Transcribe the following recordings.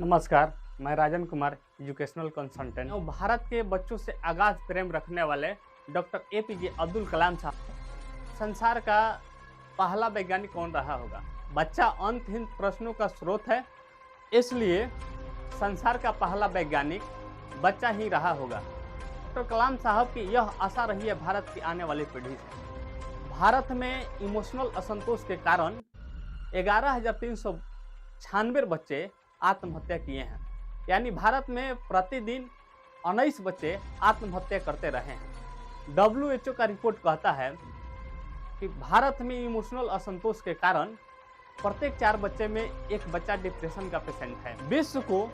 नमस्कार, मैं Rajan Kumar, educational consultant. Bharat के बच्चों से अगाध प्रेम रखने वाले डॉक्टर एपीजे अब्दुल कलाम साहब, संसार का पहला वैज्ञानिक कौन रहा होगा? बच्चा अंतहीन प्रश्नों का स्रोत है, इसलिए संसार का पहला वैज्ञानिक बच्चा ही रहा होगा। डॉक्टर कलाम साहब की यह आशा रही है भारत की आने वाली पीढ़ी से। भारत में इमोशनल असंतोष के कारण 11,396 बच्चे आत्महत्या किए हैं। यानी भारत में प्रतिदिन 19 बच्चे आत्महत्या करते रहे हैं। डब्ल्यूएचओ का रिपोर्ट कहता है कि भारत में इमोशनल असंतोष के कारण प्रत्येक 4 बच्चे में एक बच्चा डिप्रेशन का पेशेंट है। विश्व को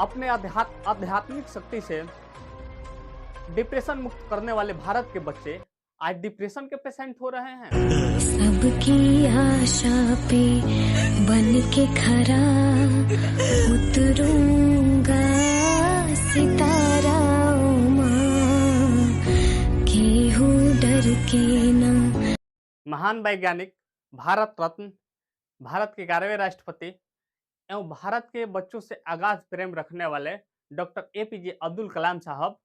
अपने आध्यात्मिक शक्ति से डिप्रेशन मुक्त करने वाले भारत के बच्चे आज डिप्रेशन के पेशेंट हो रहे हैं। सबकी आशा पे बन के खरा उतरूंगा सितारा केहू डर के ना। महान वैज्ञानिक, भारत रत्न, भारत के 11वें राष्ट्रपति एवं भारत के बच्चों से अगाध प्रेम रखने वाले डॉक्टर एपीजे अब्दुल कलाम साहब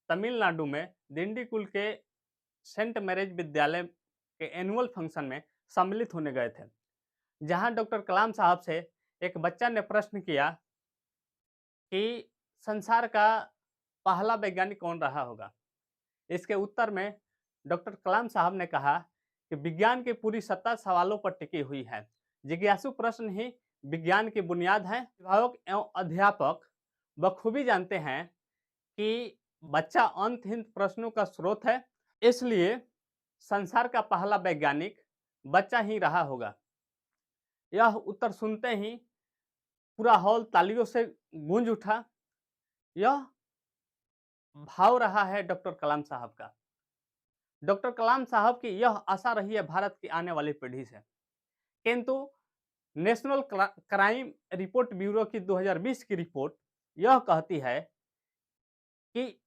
तमिलनाडु में दिंडीगुल के सेंट मैरिज विद्यालय के एनुअल फंक्शन में सम्मिलित होने गए थे, जहां डॉक्टर कलाम साहब से एक बच्चा ने प्रश्न किया कि संसार का पहला वैज्ञानिक कौन रहा होगा। इसके उत्तर में डॉक्टर कलाम साहब ने कहा कि विज्ञान की पूरी सत्ता सवालों पर टिकी हुई है। जिज्ञासु प्रश्न ही विज्ञान की बुनियाद है। अभिभावक एवं अध्यापक बखूबी जानते हैं कि बच्चा अंतहीन प्रश्नों का स्रोत है, इसलिए संसार का पहला वैज्ञानिक बच्चा ही रहा होगा। यह उत्तर सुनते ही पूरा हॉल तालियों से गूंज उठा। यह भाव रहा है डॉक्टर कलाम साहब का। डॉक्टर कलाम साहब की यह आशा रही है भारत की आने वाली पीढ़ी से, किंतु नेशनल क्राइम रिपोर्ट ब्यूरो की 2020 की रिपोर्ट यह कहती है कि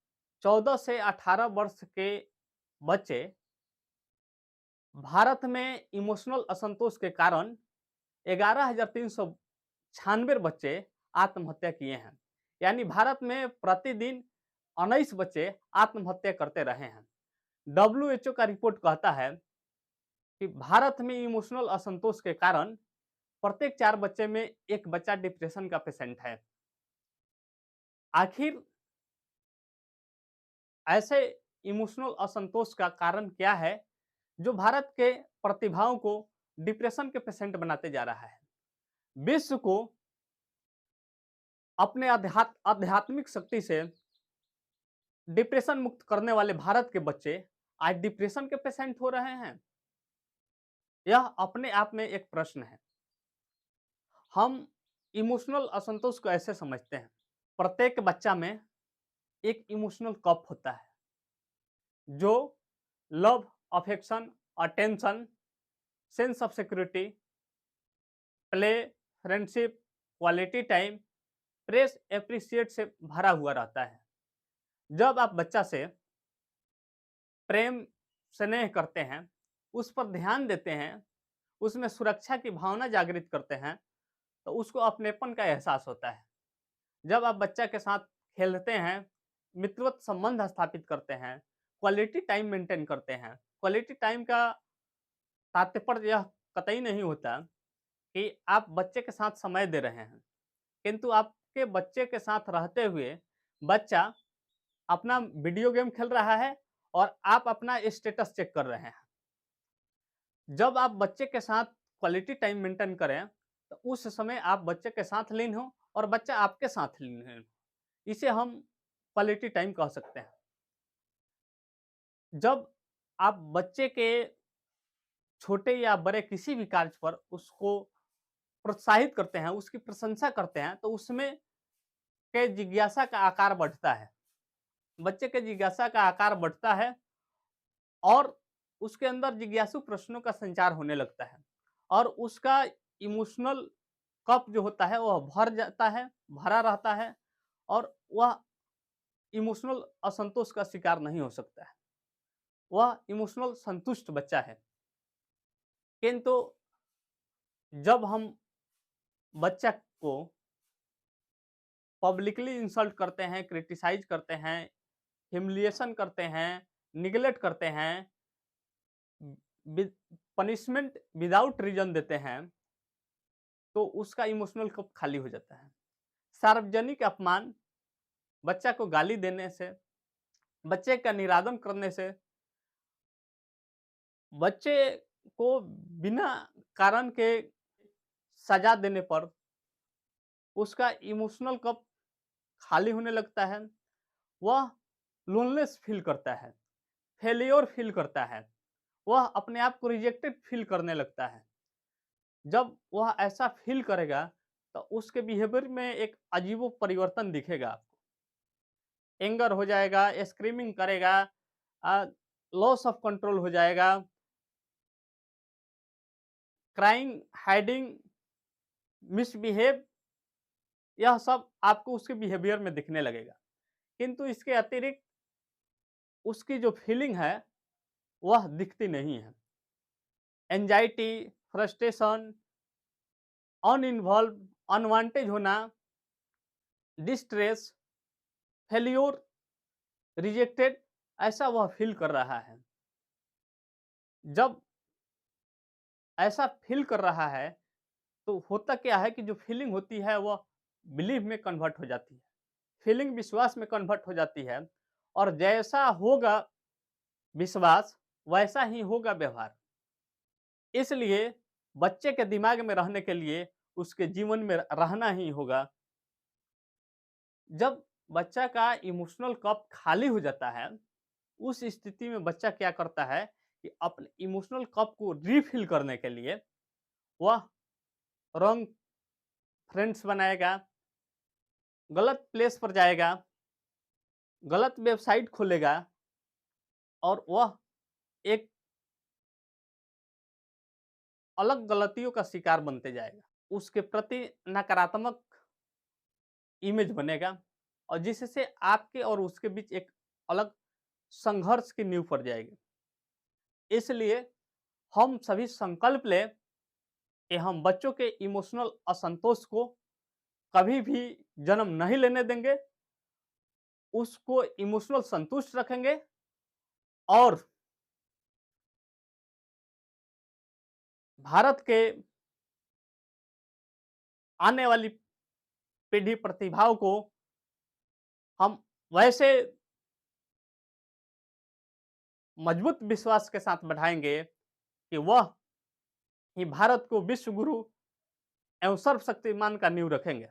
14 से 18 वर्ष के बच्चे भारत में इमोशनल असंतोष के कारण 11,396 बच्चे आत्महत्या किए हैं। यानी भारत में प्रतिदिन 19 बच्चे आत्महत्या करते रहे हैं। डब्ल्यूएचओ का रिपोर्ट कहता है कि भारत में इमोशनल असंतोष के कारण प्रत्येक 4 बच्चे में एक बच्चा डिप्रेशन का पेशेंट है। आखिर ऐसे इमोशनल असंतोष का कारण क्या है जो भारत के प्रतिभाओं को डिप्रेशन के पेशेंट बनाते जा रहा है? विश्व को अपने आध्यात्मिक शक्ति से डिप्रेशन मुक्त करने वाले भारत के बच्चे आज डिप्रेशन के पेशेंट हो रहे हैं। यह अपने आप में एक प्रश्न है। हम इमोशनल असंतोष को ऐसे समझते हैं, प्रत्येक बच्चा में एक इमोशनल कप होता है जो love, affection, attention, sense of security, play, friendship, quality time, press, appreciate से भरा हुआ रहता है। जब आप बच्चा से प्रेम स्नेह करते हैं, उस पर ध्यान देते हैं, उसमें सुरक्षा की भावना जागृत करते हैं, तो उसको अपनेपन का एहसास होता है। जब आप बच्चा के साथ खेलते हैं, मित्रवत संबंध स्थापित करते हैं, क्वालिटी टाइम मेंटेन करते हैं। क्वालिटी टाइम का तात्पर्य यह कतई नहीं होता कि आप बच्चे के साथ समय दे रहे हैं, किंतु आपके बच्चे के साथ रहते हुए बच्चा अपना वीडियो गेम खेल रहा है और आप अपना स्टेटस चेक कर रहे हैं। जब आप बच्चे के साथ क्वालिटी टाइम मेंटेन करें, तो उस समय आप बच्चे के साथ लीन हो और बच्चा आपके साथ लीन है। इसे हम क्वालिटी टाइम कह सकते हैं। जब आप बच्चे के छोटे या बड़े किसी भी कार्य पर उसको प्रोत्साहित करते हैं, उसकी प्रशंसा करते हैं, तो उसमें के जिज्ञासा का आकार बढ़ता है। बच्चे के जिज्ञासा का आकार बढ़ता है और उसके अंदर जिज्ञासु प्रश्नों का संचार होने लगता है और उसका इमोशनल कप जो होता है वह भर जाता है, भरा रहता है और वह इमोशनल असंतोष का शिकार नहीं हो सकता है। वह इमोशनल संतुष्ट बच्चा है। किंतु जब हम बच्चा को पब्लिकली इंसल्ट करते हैं, क्रिटिसाइज करते हैं, ह्यूमिलिएशन करते हैं, निग्लेक्ट करते हैं, पनिशमेंट विदाउट रीजन देते हैं, तो उसका इमोशनल कप खाली हो जाता है। सार्वजनिक अपमान, बच्चा को गाली देने से, बच्चे का निरादन करने से, बच्चे को बिना कारण के सजा देने पर उसका इमोशनल कप खाली होने लगता है। वह लोनलेस फील करता है, फेल्योर फील करता है, वह अपने आप को रिजेक्टेड फील करने लगता है। जब वह ऐसा फील करेगा तो उसके बिहेवियर में एक अजीबो परिवर्तन दिखेगा आपको। एंगर हो जाएगा, स्क्रीमिंग करेगा, लॉस ऑफ कंट्रोल हो जाएगा, क्राइंग, हाइडिंग, मिसबिहेव, यह सब आपको उसके बिहेवियर में दिखने लगेगा। किंतु इसके अतिरिक्त उसकी जो फीलिंग है वह दिखती नहीं है। एंजाइटी, फ्रस्ट्रेशन, अनइन्वॉल्व, अनवांटेड होना, डिस्ट्रेस, फेल्योर, रिजेक्टेड, ऐसा वह फील कर रहा है। जब ऐसा फील कर रहा है तो होता क्या है कि जो फीलिंग होती है वह बिलीव में कन्वर्ट हो जाती है, फीलिंग विश्वास में कन्वर्ट हो जाती है, और जैसा होगा विश्वास वैसा ही होगा व्यवहार। इसलिए बच्चे के दिमाग में रहने के लिए उसके जीवन में रहना ही होगा। जब बच्चा का इमोशनल कप खाली हो जाता है, उस स्थिति में बच्चा क्या करता है कि अपने इमोशनल कप को रिफिल करने के लिए वह रॉन्ग फ्रेंड्स बनाएगा, गलत प्लेस पर जाएगा, गलत वेबसाइट खोलेगा, और वह एक अलग गलतियों का शिकार बनते जाएगा। उसके प्रति नकारात्मक इमेज बनेगा, और जिससे आपके और उसके बीच एक अलग संघर्ष की नींव पड़ जाएगी। इसलिए हम सभी संकल्प लें कि हम बच्चों के इमोशनल असंतोष को कभी भी जन्म नहीं लेने देंगे, उसको इमोशनल संतुष्ट रखेंगे, और भारत के आने वाली पीढ़ी प्रतिभाओं को हम वैसे मजबूत विश्वास के साथ बढ़ाएंगे कि वह ही भारत को विश्व गुरु एवं सर्वशक्तिमान का नींव रखेंगे।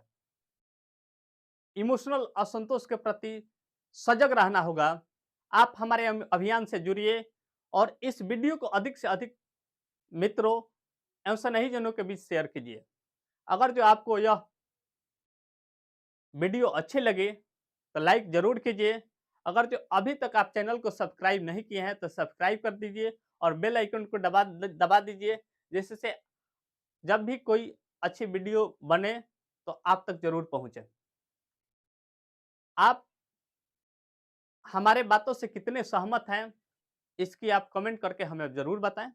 इमोशनल असंतोष के प्रति सजग रहना होगा। आप हमारे अभियान से जुड़िए और इस वीडियो को अधिक से अधिक मित्रों एवं स्नेहीजनों के बीच शेयर कीजिए। अगर जो आपको यह वीडियो अच्छी लगे तो लाइक जरूर कीजिए। अगर जो अभी तक आप चैनल को सब्सक्राइब नहीं किए हैं तो सब्सक्राइब कर दीजिए और बेल आइकन को दबा दीजिए, जिससे जब भी कोई अच्छी वीडियो बने तो आप तक जरूर पहुंचे। आप हमारे बातों से कितने सहमत हैं इसकी आप कमेंट करके हमें जरूर बताएं।